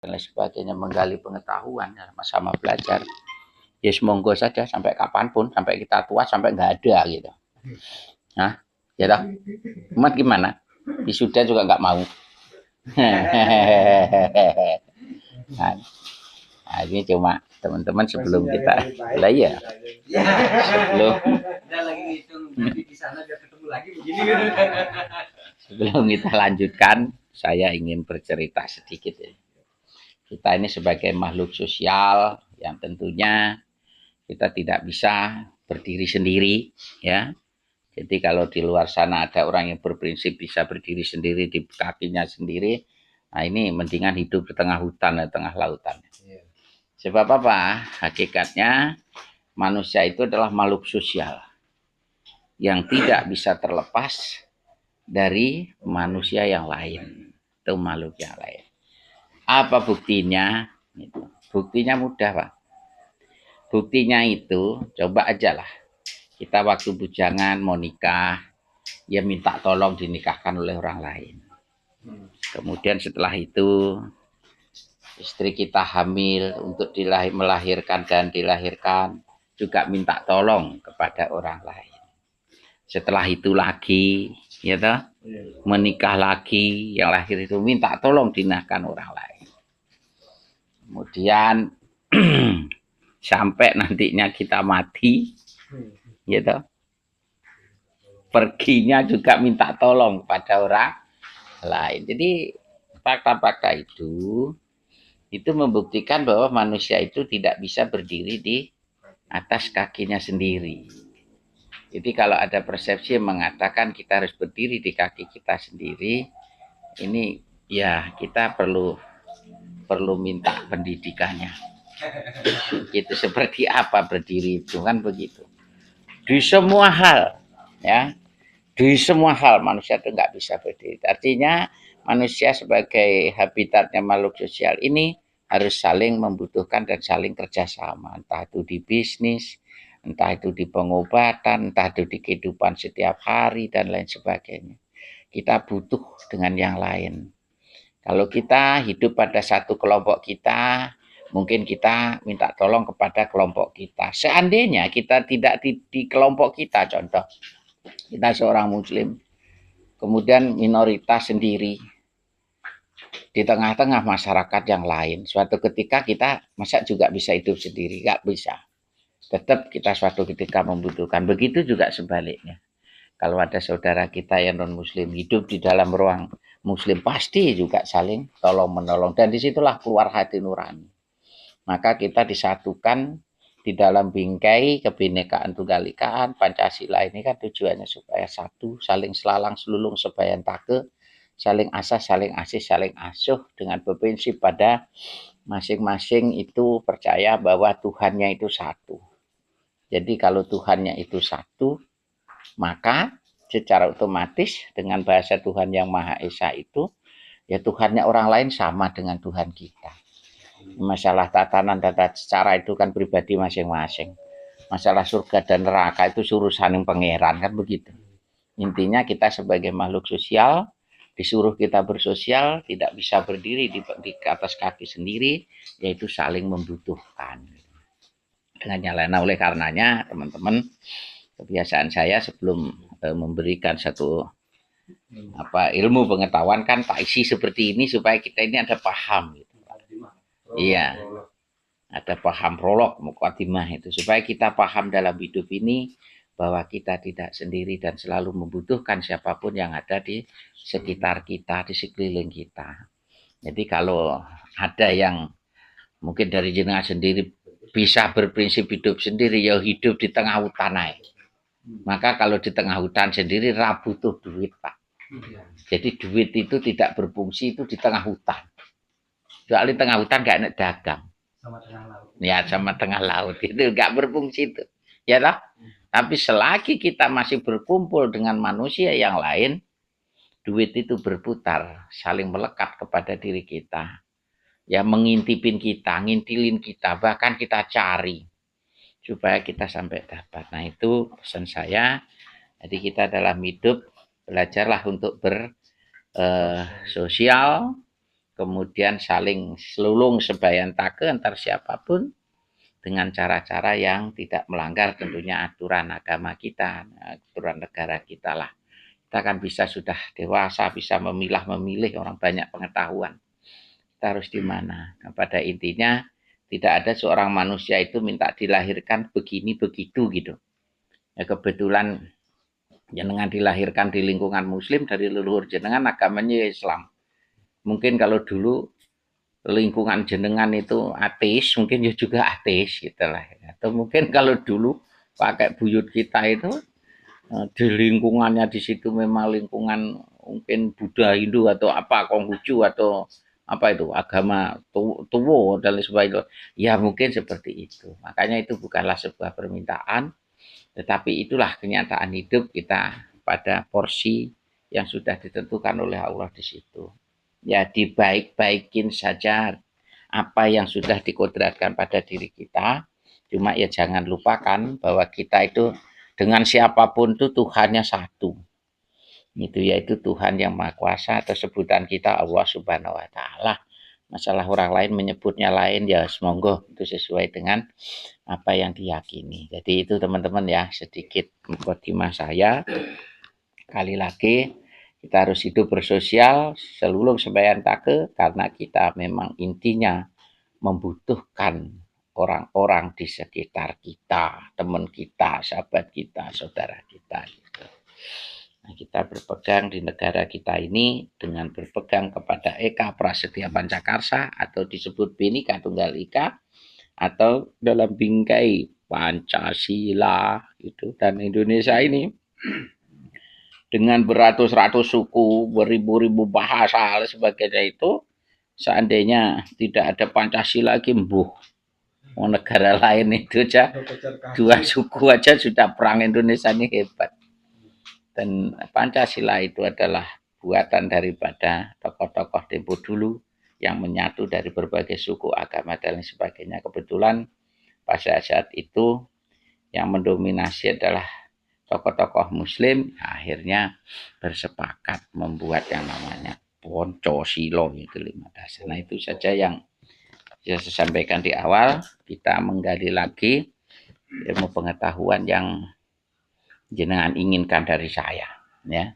dan lain sebagainya, menggali pengetahuan, sama-sama belajar. Ya monggo saja sampai kapanpun, sampai kita tua, sampai nggak ada gitu. Nah, ya toh. Umat gimana? Wisuda juga nggak mau. Nah, ini cuma teman-teman sebelum kita, lah ya, sebelum kita lanjutkan, saya ingin bercerita sedikit ya. Kita ini sebagai makhluk sosial yang tentunya kita tidak bisa berdiri sendiri, ya. Jadi kalau di luar sana ada orang yang berprinsip bisa berdiri sendiri di kakinya sendiri, nah ini mendingan hidup di tengah hutan, di tengah lautan. Sebab apa? Hakikatnya manusia itu adalah makhluk sosial yang tidak bisa terlepas dari manusia yang lain. Itu makhluk yang lain. Apa buktinya? Buktinya mudah, Pak. Buktinya itu, coba aja lah. Kita waktu bujangan mau nikah, ya minta tolong dinikahkan oleh orang lain. Kemudian setelah itu, istri kita hamil untuk melahirkan dan dilahirkan, juga minta tolong kepada orang lain. Setelah itu lagi, ya toh, menikah lagi, yang lahir itu minta tolong dinahkan orang lain. Kemudian sampai nantinya kita mati, ya toh, perginya juga minta tolong pada orang lain. Jadi fakta-fakta itu membuktikan bahwa manusia itu tidak bisa berdiri di atas kakinya sendiri. Jadi kalau ada persepsi yang mengatakan kita harus berdiri di kaki kita sendiri, ini ya kita perlu minta pendidikannya. Gitu, seperti apa berdiri itu kan begitu. Di semua hal, ya, di semua hal manusia itu nggak bisa berdiri. Artinya manusia sebagai habitatnya makhluk sosial ini harus saling membutuhkan dan saling kerjasama. Entah itu di bisnis, entah itu di pengobatan, entah itu di kehidupan setiap hari, dan lain sebagainya. Kita butuh dengan yang lain. Kalau kita hidup pada satu kelompok kita, mungkin kita minta tolong kepada kelompok kita. Seandainya kita tidak di kelompok kita, contoh, kita seorang muslim, kemudian minoritas sendiri di tengah-tengah masyarakat yang lain. Suatu ketika kita masa juga bisa hidup sendiri, nggak bisa. Tetap kita suatu ketika membutuhkan. Begitu juga sebaliknya. Kalau ada saudara kita yang non-muslim hidup di dalam ruang muslim, pasti juga saling tolong-menolong. Dan disitulah keluar hati nurani. Maka kita disatukan di dalam bingkai kebinekaan tunggal ikaan. Pancasila ini kan tujuannya supaya satu, saling selalang selulung sebayan take, saling asah, saling asih, saling asuh, dengan berprinsip pada masing-masing itu percaya bahwa Tuhannya itu satu. Jadi kalau Tuhannya itu satu, maka secara otomatis dengan bahasa Tuhan yang Maha Esa itu, ya Tuhannya orang lain sama dengan Tuhan kita. Masalah tatanan tata cara itu kan pribadi masing-masing. Masalah surga dan neraka itu urusan yang pangeran, kan begitu. Intinya kita sebagai makhluk sosial, disuruh kita bersosial, tidak bisa berdiri di atas kaki sendiri, yaitu saling membutuhkan. Dengan nyalana, oleh karenanya teman-teman, kebiasaan saya sebelum memberikan satu ilmu pengetahuan kan tak isi seperti ini supaya kita ini ada paham gitu. Iya, ada paham prolog mukadimah itu supaya kita paham dalam hidup ini bahwa kita tidak sendiri dan selalu membutuhkan siapapun yang ada di sekitar kita, di sekeliling kita. Jadi kalau ada yang mungkin dari jenengan sendiri bisa berprinsip hidup sendiri, ya hidup di tengah hutan aja. Maka kalau di tengah hutan sendiri butuh duit, Pak. Jadi duit itu tidak berfungsi itu di tengah hutan. Soalnya di tengah hutan gak enak dagang. Sama tengah laut. Ya, sama tengah laut itu gak berfungsi itu. Ya toh? Tapi selagi kita masih berkumpul dengan manusia yang lain, duit itu berputar, saling melekat kepada diri kita. Ya, mengintipin kita, ngintilin kita, bahkan kita cari supaya kita sampai dapat. Nah, itu pesan saya. Jadi kita dalam hidup belajarlah untuk bersosial, kemudian saling selulung sebayan take antar siapapun dengan cara-cara yang tidak melanggar tentunya aturan agama kita, aturan negara kita lah. Kita kan bisa sudah dewasa, bisa memilah-memilih, orang banyak pengetahuan. Kita harus di mana? Nah, pada intinya tidak ada seorang manusia itu minta dilahirkan begini begitu gitu. Ya, kebetulan jenengan dilahirkan di lingkungan muslim dari leluhur jenengan agamanya Islam. Mungkin kalau dulu lingkungan jenengan itu ateis, mungkin ya juga ateis gitu lah. Atau mungkin kalau dulu pakai buyut kita itu di lingkungannya di situ memang lingkungan mungkin Buddha, Hindu atau apa, Konghucu atau apa itu agama tuwo dan lain sebagainya. Ya mungkin seperti itu. Makanya itu bukanlah sebuah permintaan, tetapi itulah kenyataan hidup kita pada porsi yang sudah ditentukan oleh Allah di situ. Ya dibaik-baikin saja apa yang sudah dikodratkan pada diri kita. Cuma ya jangan lupakan bahwa kita itu dengan siapapun itu Tuhannya satu. Itu yaitu Tuhan yang Maha Kuasa atau sebutan kita Allah Subhanahu wa taala. Masalah orang lain menyebutnya lain ya semoga itu sesuai dengan apa yang diyakini. Jadi itu teman-teman ya sedikit mukadimah saya. Kali lagi kita harus hidup bersosial, selulung sembahyang take karena kita memang intinya membutuhkan orang-orang di sekitar kita, teman kita, sahabat kita, saudara kita. Gitu. Nah, kita berpegang di negara kita ini dengan berpegang kepada Eka Prasetya Pancakarsa atau disebut Bhinneka Tunggal Ika atau dalam bingkai Pancasila itu, dan Indonesia ini dengan beratus-ratus suku, beribu-ribu bahasa dan sebagainya itu, seandainya tidak ada Pancasila lagi, mau negara lain itu aja dua suku aja sudah perang Indonesia ini hebat. Dan Pancasila itu adalah buatan daripada tokoh-tokoh tempo dulu yang menyatu dari berbagai suku, agama dan lain sebagainya. Kebetulan pada saat itu yang mendominasi adalah tokoh-tokoh muslim, akhirnya bersepakat membuat yang namanya Pancasila itu 5 dasar. Nah itu saja yang saya sampaikan di awal. Kita menggali lagi ilmu pengetahuan yang jenengan inginkan dari saya, ya.